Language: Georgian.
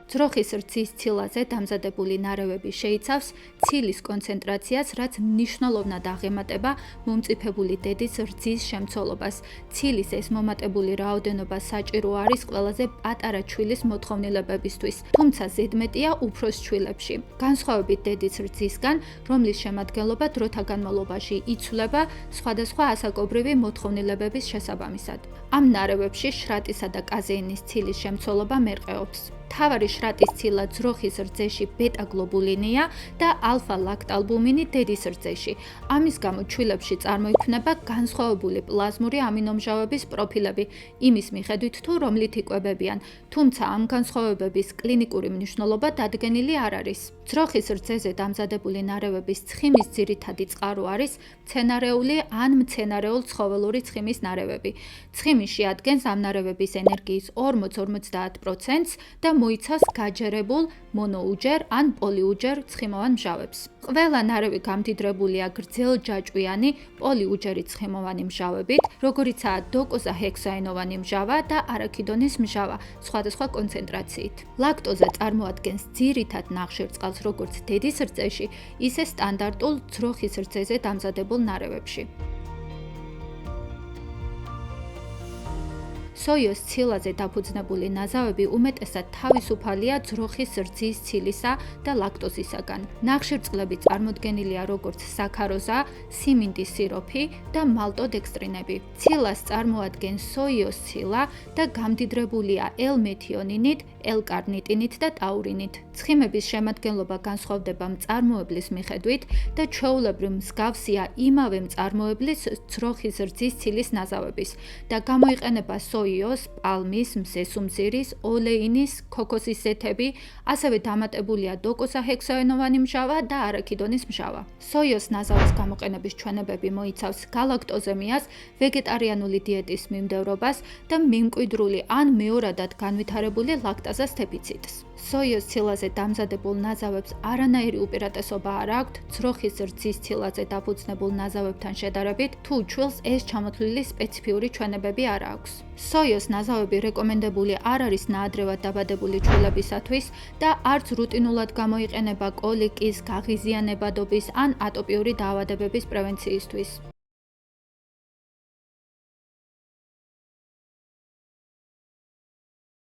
ძროხის რძის ცილაზე დამზადებული ნარევები შეიცავს ცილის კონცენტრაციას, რაც მნიშვნელოვნად აღემატება მომწიფებული დედის რძის შემცველობას. ცილის ეს მომატებული რაოდენობა საჭირო არის ყველაზე პატარა ჩვილის მოთხოვნილებებისთვის, თუმცა ზედმეტია უფროს ჩვილებში. განსხვავებით დედის რძისგან, რომლის შემადგენლობა დროთა განმავლობაში იცვლება სხვადასხვა ასაკობრივი მოთხოვნილებების შესაბამისად. ამ ნარევებში შრატისა და კაზეინის ცილის შემცველობა მერყეობს. მთავარი შრატის ცილა ძროხის რძეში ბეტა-გლობულინია და ალფა-ლაქტალბუმინი დედის რძეში. ამის გამო ჩვილებში წარმოიქმნება განსხვავებული პლაზმური ამინომჟავების პროფილები, იმის მიხედვით თუ რომლით იკვებებიან, თუმცა ამ განსხვავებების კლინიკური მნიშვნელობა დადგენილი არ არის. ძროხის რძეზე დამზადებული ნარევების ცხიმის ძირითადი წყარო არის მცენარეული ან მცენარეულ-ცხოველური ცხიმის ნარევები. ცხიმი შეადგენს ამ ნარევების ენერგიის 40-50%-ს და მოიცავს გაჯერებულ, მონოუჯერ ან პოლიუჯერ ცხიმოვან მჟავებს. ყველა ნარევი გამდიდრებულია გრძელჯაჭვიანი პოლიუჯერი ცხიმოვანი მჟავებით, როგორიცაა დოკოზაჰექსაენოვანი მჟავა და არაქიდონის მჟავა სხვადასხვა კონცენტრაციით. ლაქტოზა წარმოადგენს ძირითად ნახშირწყალს როგორც დედის რძეში, ისე სტანდარტულ ძროხის რძეზე დამზადებულ ნარევებში. სოიოს ცილაზე დაფუძნებული ნაზავები უმეტესად თავისუფალია ძროხის რძის ცილისა და ლაქტოზისაგან. ნახშირწყლები წარმოდგენილია როგორც საქაროზა, სიმინდის სიროფი და მალტოდექსტრინები. ცილას წარმოადგენს სოიოს ცილა და გამდიდრებულია L-მეთიონინით, L-კარნიტინით და ტაურინით. ცხიმების შემადგენლობა განსხვავდება მწარმოებლის მიხედვით და ჩვეულებრივ მსგავსია იმავე მწარმოებლის ძროხის რძის ცილის ნაზავების და გამოიყენება სოიოს, პალმის, მზესუმზირის, ოლეინის, ქოქოსის ზეთები, ასევე დამატებულია დოკოზაჰექსაენოვანი მჟავა და არაქიდონის მჟავა. სოიოს ნაზავის გამოყენების ჩვენებები მოიცავს გალაქტოზემიას, ვეგეტარიანული დიეტის მიმდევრობას და მიმკვიდრული ან მეორადად განვითარებული ლაქტაზას დეფიციტს. სოიოს ცილაზე დამზადებულ ნაზავებს არანაირი უპირატესობა არ აქვთ ძროხის რძის ცილაზე დაფუძნებულ ნაზავებთან შედარებით, თუ ჩვილს ეს ჩამოთვლილი სპეციფიური ჩვენებები არ აქვს. სოიოს ნაზავები რეკომენდებული არ არის ნაადრევად დაბადებული ჩვილებისათვის და არც რუტინულად გამოიყენება კოლიკის, გაღიზიანებადობის ან ატოპიური დაავადებების პრევენციისთვის.